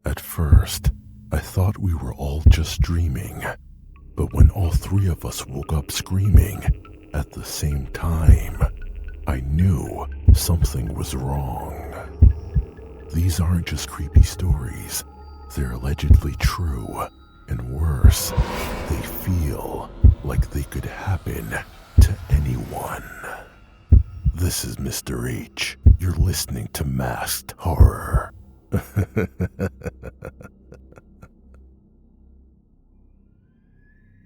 At first, I thought we were all just dreaming, but when all three of us woke up screaming at the same time, I knew something was wrong. These aren't just creepy stories, they're allegedly true, and worse, they feel like they could happen to anyone. This is Mr. H. You're listening to Masked Horror.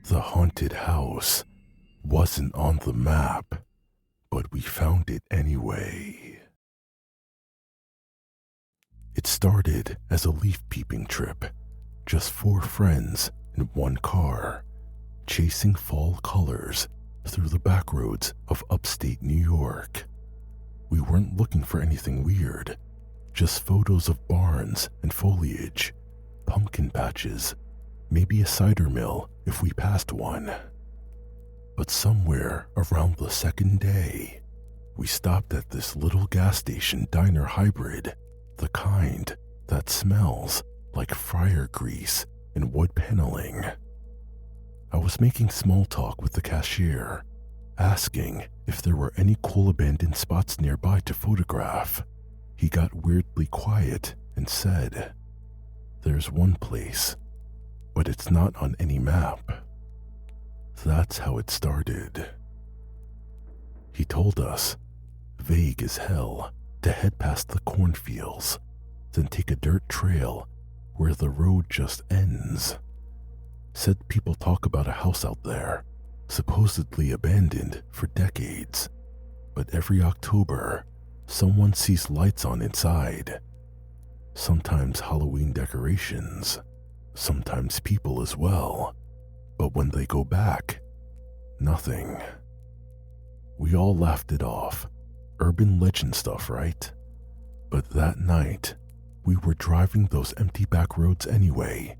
The haunted house wasn't on the map, but we found it anyway. It started as a leaf-peeping trip, just 4 friends in 1 car, chasing fall colors through the back roads of upstate New York. We weren't looking for anything weird, just photos of barns and foliage, pumpkin patches, maybe a cider mill if we passed one. But somewhere around the 2nd day, we stopped at this little gas station diner hybrid, the kind that smells like fryer grease and wood paneling. I was making small talk with the cashier, asking if there were any cool abandoned spots nearby to photograph. He got weirdly quiet and said, "There's one place, but it's not on any map." That's how it started. He told us, vague as hell, to head past the cornfields, then take a dirt trail where the road just ends. Said people talk about a house out there, supposedly abandoned for decades, but every October, someone sees lights on inside. Sometimes Halloween decorations, sometimes people as well, but when they go back, nothing. We all laughed it off. Urban legend stuff, right? But that night, we were driving those empty back roads anyway,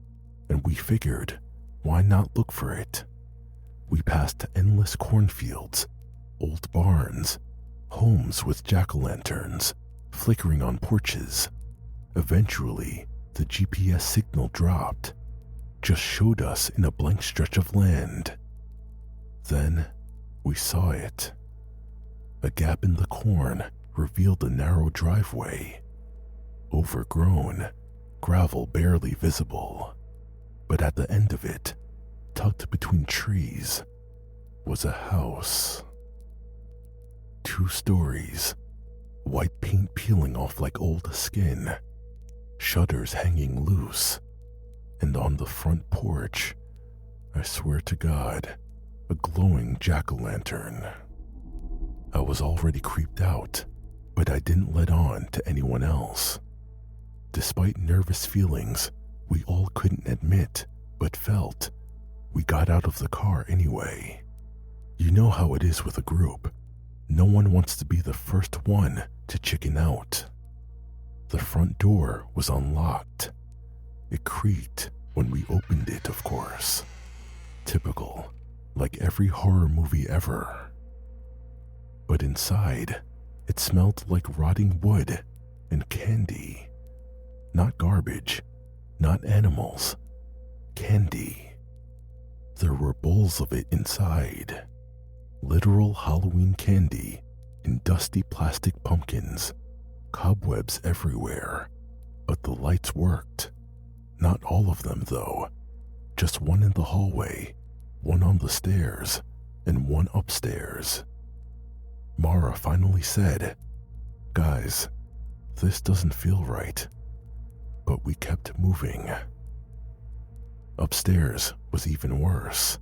and we figured, why not look for it? We passed endless cornfields, old barns, homes with jack-o'-lanterns flickering on porches. Eventually, the GPS signal dropped, just showed us in a blank stretch of land. Then, we saw it. A gap in the corn revealed a narrow driveway. Overgrown, gravel barely visible. But at the end of it, tucked between trees, was a house. 2 stories, white paint peeling off like old skin, shutters hanging loose, and on the front porch, I swear to God, a glowing jack-o'-lantern. I was already creeped out, but I didn't let on to anyone else. Despite nervous feelings we all couldn't admit but felt, we got out of the car anyway. You know how it is with a group. No one wants to be the first one to chicken out. The front door was unlocked. It creaked when we opened it, of course. Typical, like every horror movie ever. But inside, it smelled like rotting wood and candy. Not garbage, not animals, candy. There were bowls of it inside. Literal Halloween candy in dusty plastic pumpkins, cobwebs everywhere. But the lights worked. Not all of them, though. Just one in the hallway, one on the stairs, and one upstairs. Mara finally said, "Guys, this doesn't feel right." But we kept moving. Upstairs was even worse.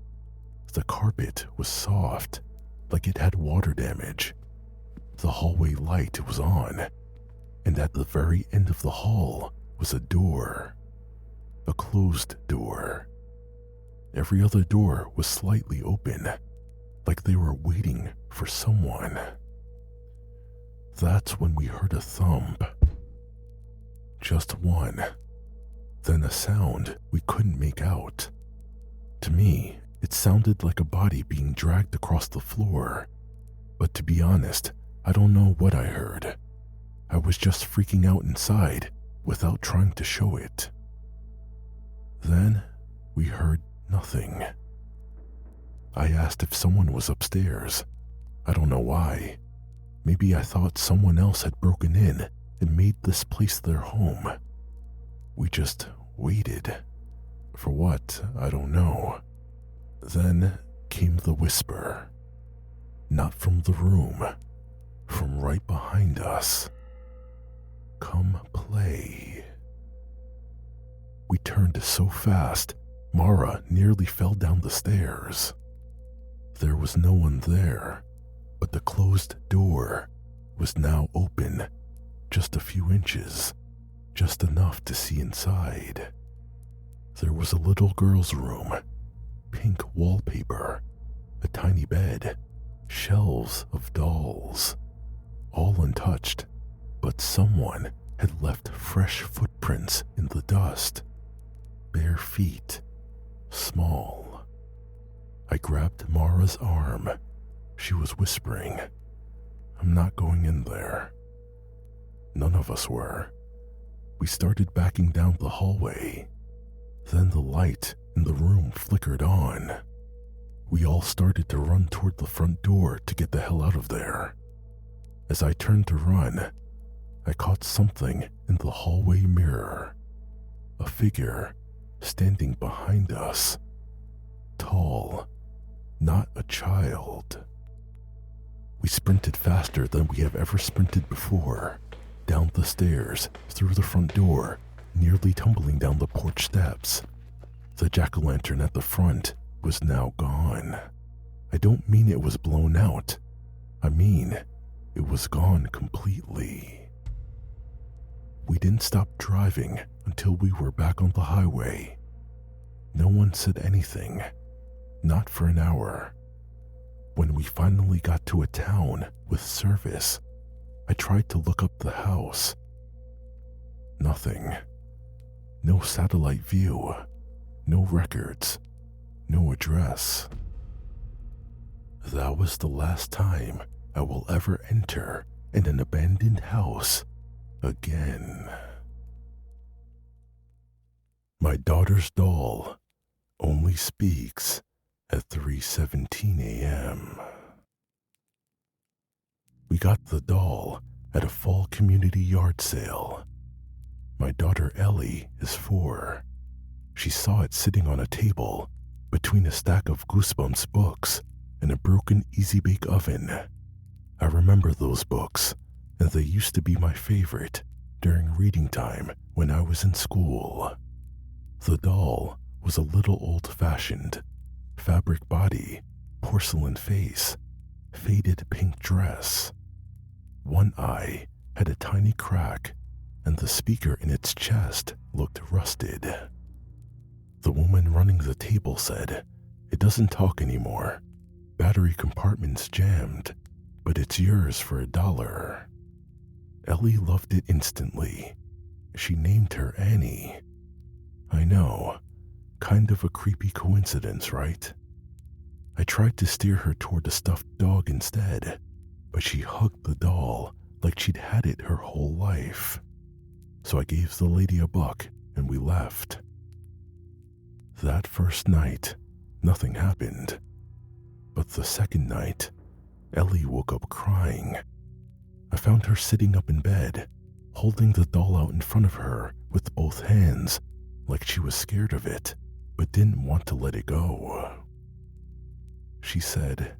The carpet was soft, like it had water damage. The hallway light was on, and at the very end of the hall was a door. A closed door. Every other door was slightly open, like they were waiting for someone. That's when we heard a thump. Just one. Then a sound we couldn't make out. To me, it sounded like a body being dragged across the floor. But to be honest, I don't know what I heard. I was just freaking out inside without trying to show it. Then we heard nothing. I asked if someone was upstairs. I don't know why. Maybe I thought someone else had broken in and made this place their home. We just waited. For what, I don't know. Then came the whisper. Not from the room, from right behind us. Come play. We turned so fast, Mara nearly fell down the stairs. There was no one there, but the closed door was now open, just a few inches, just enough to see inside. There was a little girl's room, pink wallpaper, a tiny bed, shelves of dolls, all untouched, but someone had left fresh footprints in the dust, bare feet, small. I grabbed Mara's arm. She was whispering, "I'm not going in there." None of us were. We started backing down the hallway. Then the light in the room flickered on. We all started to run toward the front door to get the hell out of there. As I turned to run, I caught something in the hallway mirror. A figure standing behind us. Tall, not a child. We sprinted faster than we have ever sprinted before, down the stairs, through the front door, nearly tumbling down the porch steps. The jack-o'-lantern at the front was now gone. I don't mean it was blown out. I mean, it was gone completely. We didn't stop driving until we were back on the highway. No one said anything, not for an hour. When we finally got to a town with service, I tried to look up the house. Nothing. No satellite view, no records, no address. That was the last time I will ever enter in an abandoned house again. My daughter's doll only speaks at 3:17 a.m. We got the doll at a fall community yard sale. My daughter Ellie is 4. She saw it sitting on a table between a stack of Goosebumps books and a broken Easy Bake Oven. I remember those books, and they used to be my favorite during reading time when I was in school. The doll was a little old-fashioned, fabric body, porcelain face, faded pink dress. One eye had a tiny crack, and the speaker in its chest looked rusted. The woman running the table said, "It doesn't talk anymore. Battery compartment's jammed, but it's yours for $1. Ellie loved it instantly. She named her Annie. I know, kind of a creepy coincidence, right? I tried to steer her toward a stuffed dog instead, but she hugged the doll like she'd had it her whole life. So I gave the lady $1 and we left. That first night, nothing happened. But the second night, Ellie woke up crying. I found her sitting up in bed, holding the doll out in front of her with both hands, like she was scared of it, but didn't want to let it go. She said,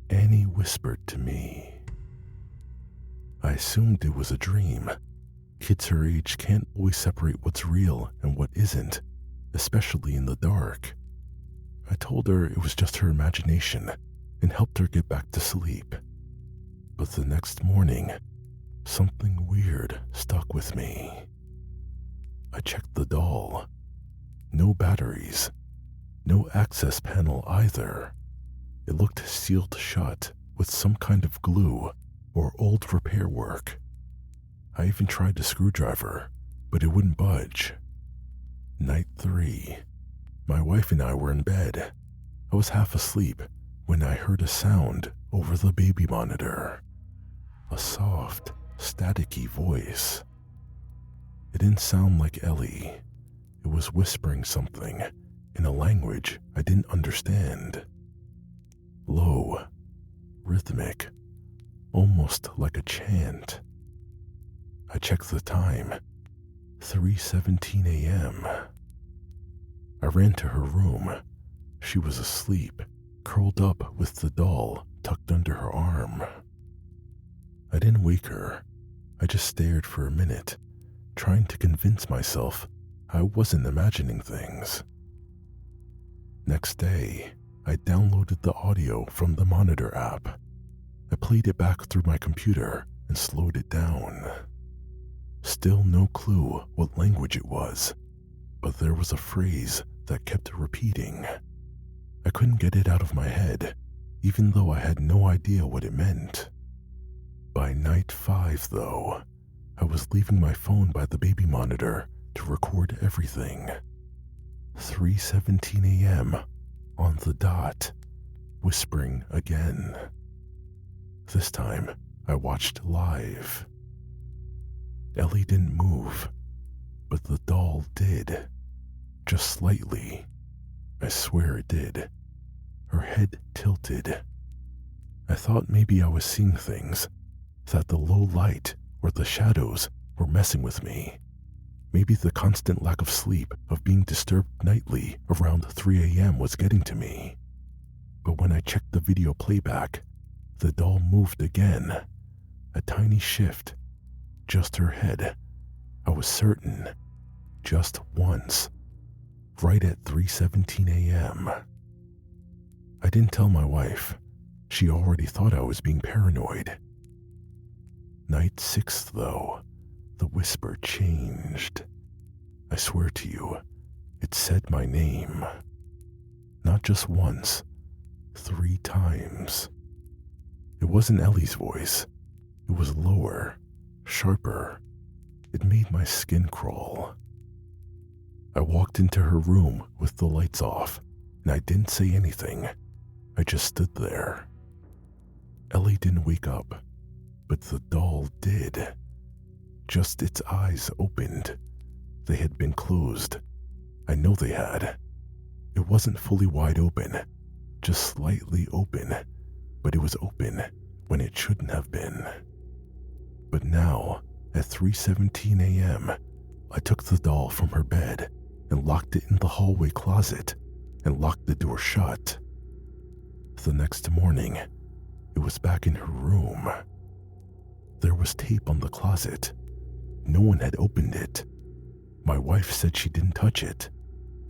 "Annie whispered to me." I assumed it was a dream. Kids her age can't always separate what's real and what isn't, especially in the dark. I told her it was just her imagination and helped her get back to sleep. But the next morning, something weird stuck with me. I checked the doll. No batteries. No access panel either. It looked sealed shut with some kind of glue or old repair work. I even tried a screwdriver, but it wouldn't budge. Night 3. My wife and I were in bed. I was half asleep when I heard a sound over the baby monitor. A soft, staticky voice. It didn't sound like Ellie. It was whispering something in a language I didn't understand. Low, rhythmic, almost like a chant. I checked the time, 3:17 a.m. I ran to her room. She was asleep, curled up with the doll tucked under her arm. I didn't wake her. I just stared for a minute, trying to convince myself I wasn't imagining things. Next day, I downloaded the audio from the Monitor app. I played it back through my computer and slowed it down. Still no clue what language it was, but there was a phrase that kept repeating. I couldn't get it out of my head, even though I had no idea what it meant. By night 5, though, I was leaving my phone by the baby monitor to record everything. 3:17 a.m. on the dot, whispering again. This time, I watched live. Ellie didn't move, but the doll did. Just slightly. I swear it did. Her head tilted. I thought maybe I was seeing things, that the low light or the shadows were messing with me. Maybe the constant lack of sleep of being disturbed nightly around 3 a.m. was getting to me. But when I checked the video playback, the doll moved again. A tiny shift. Just her head. I was certain. Just once. Right at 3:17 a.m. I didn't tell my wife. She already thought I was being paranoid. Night 6, though, the whisper changed. I swear to you, it said my name. Not just once, 3 times. It wasn't Ellie's voice. It was lower, sharper. It made my skin crawl. I walked into her room with the lights off, and I didn't say anything. I just stood there. Ellie didn't wake up, but the doll did. Just its eyes opened. They had been closed. I know they had. It wasn't fully wide open, just slightly open, but it was open when it shouldn't have been. But now, at 3:17 a.m., I took the doll from her bed and locked it in the hallway closet and locked the door shut. The next morning, it was back in her room. There was tape on the closet. No one had opened it. My wife said she didn't touch it.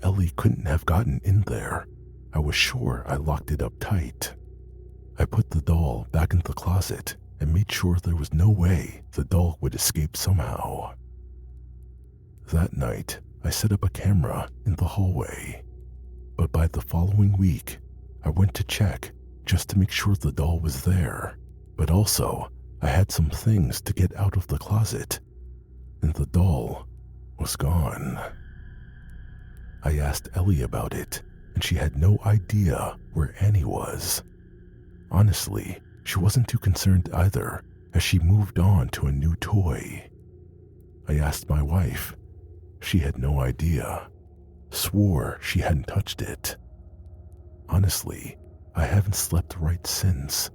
Ellie couldn't have gotten in there. I was sure I locked it up tight. I put the doll back in the closet and made sure there was no way the doll would escape somehow. That night, I set up a camera in the hallway. But by the following week, I went to check just to make sure the doll was there. But also, I had some things to get out of the closet, and the doll was gone. I asked Ellie about it, and she had no idea where Annie was. Honestly, she wasn't too concerned either, as she moved on to a new toy. I asked my wife. She had no idea. Swore she hadn't touched it. Honestly, I haven't slept right since,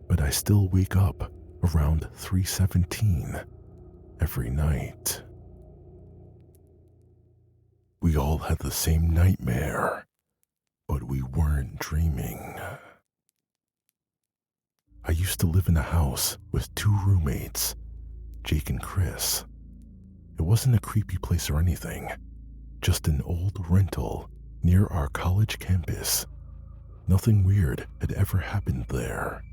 but I still wake up around 3:17 every night. We all had the same nightmare, but we weren't dreaming. I used to live in a house with 2 roommates, Jake and Chris. It wasn't a creepy place or anything, just an old rental near our college campus. Nothing weird had ever happened there,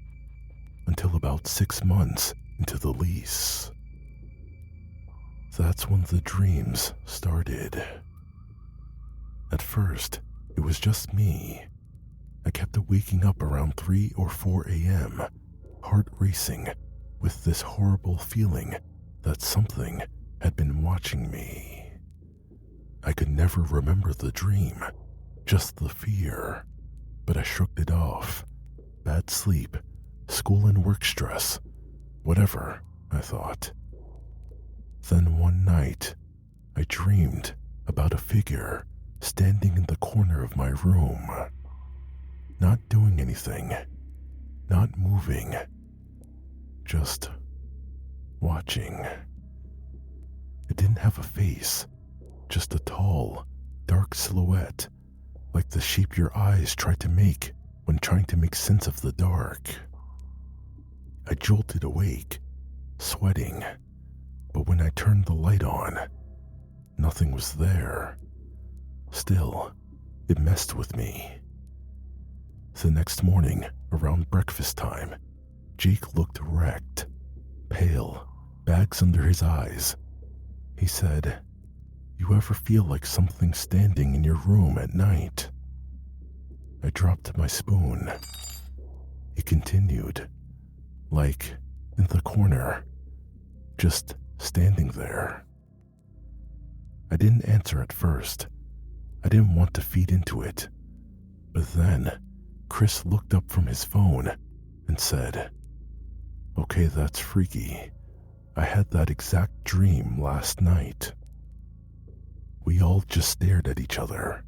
until about 6 months into the lease. That's when the dreams started. At first, it was just me. I kept waking up around 3 or 4 a.m., heart racing, with this horrible feeling that something had been watching me. I could never remember the dream, just the fear, but I shrugged it off. Bad sleep, school and work stress, whatever, I thought. Then one night, I dreamed about a figure standing in the corner of my room, not doing anything, not moving, just watching. It didn't have a face, just a tall, dark silhouette, like the shape your eyes try to make when trying to make sense of the dark. I jolted awake, sweating, but when I turned the light on, nothing was there. Still, it messed with me. The next morning, around breakfast time, Jake looked wrecked, pale, bags under his eyes. He said, "You ever feel like something standing in your room at night?" I dropped my spoon. He continued, "Like in the corner, just standing there." I didn't answer at first. I didn't want to feed into it. But then, Chris looked up from his phone and said, "Okay, that's freaky. I had that exact dream last night." We all just stared at each other.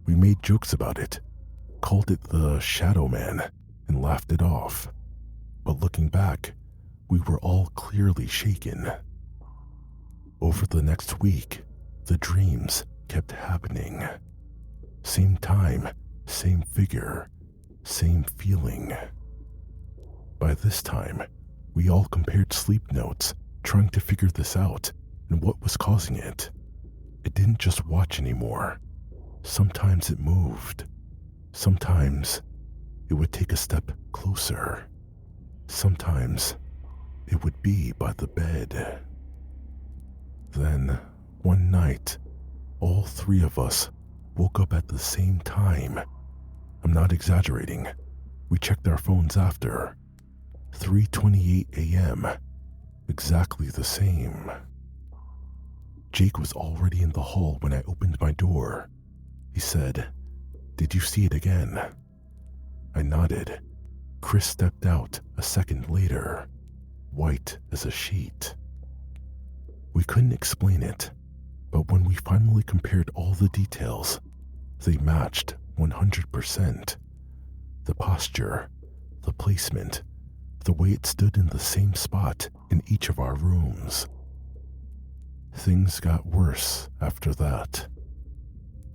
We made jokes about it, called it the Shadow Man, and laughed it off. But looking back, we were all clearly shaken. Over the next week, the dreams kept happening. Same time, same figure, same feeling. By this time, we all compared sleep notes, trying to figure this out and what was causing it. It didn't just watch anymore. Sometimes it moved. Sometimes it would take a step closer. Sometimes it would be by the bed. Then, one night, all three of us woke up at the same time. I'm not exaggerating. We checked our phones after. 3:28 a.m. Exactly the same. Jake was already in the hall when I opened my door. He said, "Did you see it again?" I nodded. Chris stepped out a second later, white as a sheet. We couldn't explain it, but when we finally compared all the details, they matched 100%. The posture, the placement, the way it stood in the same spot in each of our rooms. Things got worse after that.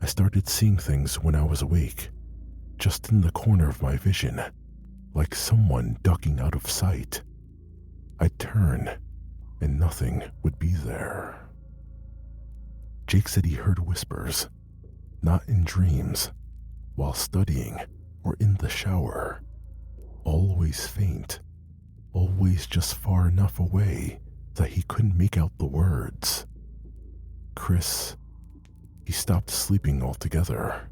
I started seeing things when I was awake, just in the corner of my vision, like someone ducking out of sight. I'd turn, and nothing would be there. Jake said he heard whispers, not in dreams, while studying or in the shower. Always faint, always just far enough away that he couldn't make out the words. Chris, he stopped sleeping altogether.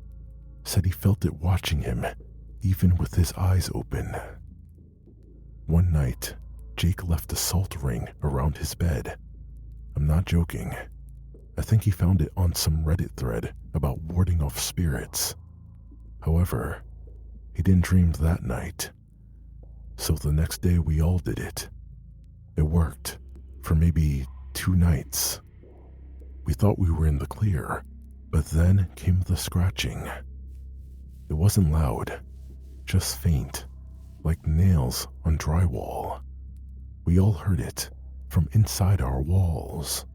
Said he felt it watching him, even with his eyes open. One night, Jake left a salt ring around his bed. I'm not joking. I think he found it on some Reddit thread about warding off spirits. However, he didn't dream that night. So the next day we all did it. It worked for maybe 2 nights. We thought we were in the clear, but then came the scratching. It wasn't loud, just faint, like nails on drywall. We all heard it from inside our walls.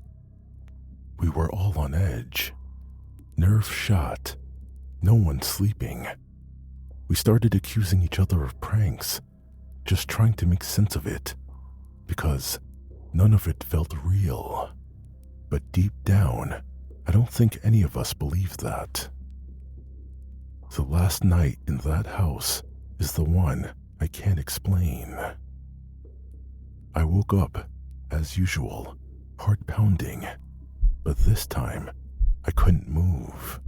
We were all on edge, nerve shot, no one sleeping. We started accusing each other of pranks, just trying to make sense of it, because none of it felt real. But deep down, I don't think any of us believed that. The last night in that house is the one I can't explain. I woke up, as usual, heart pounding, but this time I couldn't move.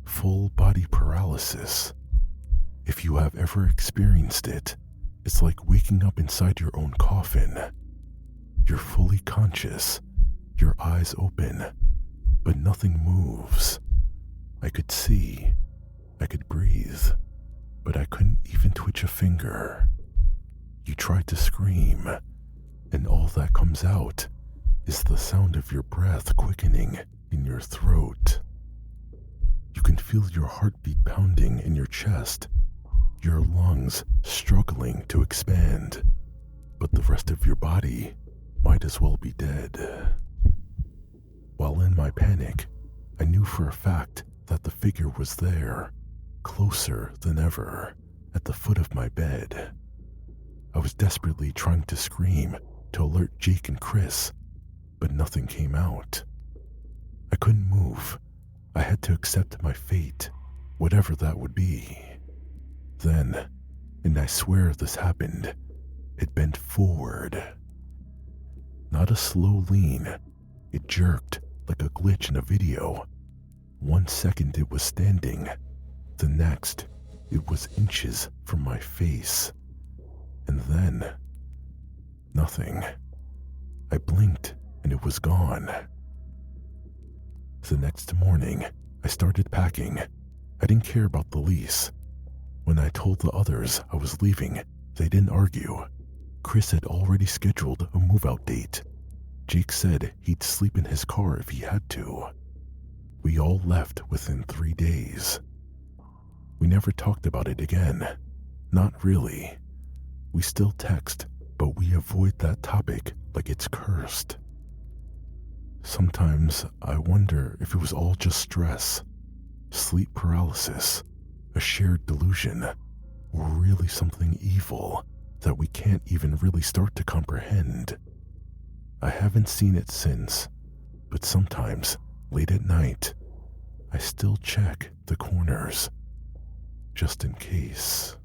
Full body paralysis. If you have ever experienced it, it's like waking up inside your own coffin. You're fully conscious, your eyes open, but nothing moves. I could see, I could breathe, but I couldn't even twitch a finger. You try to scream, and all that comes out is the sound of your breath quickening in your your throat. You can feel your heartbeat pounding in your chest, your lungs struggling to expand, but the rest of your body might as well be dead. While in my panic, I knew for a fact that the figure was there, closer than ever, at the foot of my bed. I was desperately trying to scream to alert Jake and Chris, but nothing came out. I couldn't move. I had to accept my fate, whatever that would be. Then, and I swear this happened, it bent forward. Not a slow lean, it jerked like a glitch in a video. 1 second it was standing, the next it was inches from my face. And then, nothing. I blinked and it was gone. The next morning, I started packing. I didn't care about the lease. When I told the others I was leaving, they didn't argue. Chris had already scheduled a move-out date. Jake said he'd sleep in his car if he had to. We all left within 3 days. We never talked about it again. Not really. We still text, but we avoid that topic like it's cursed. Sometimes I wonder if it was all just stress, sleep paralysis, a shared delusion, or really something evil that we can't even really start to comprehend. I haven't seen it since, but sometimes, late at night, I still check the corners, just in case.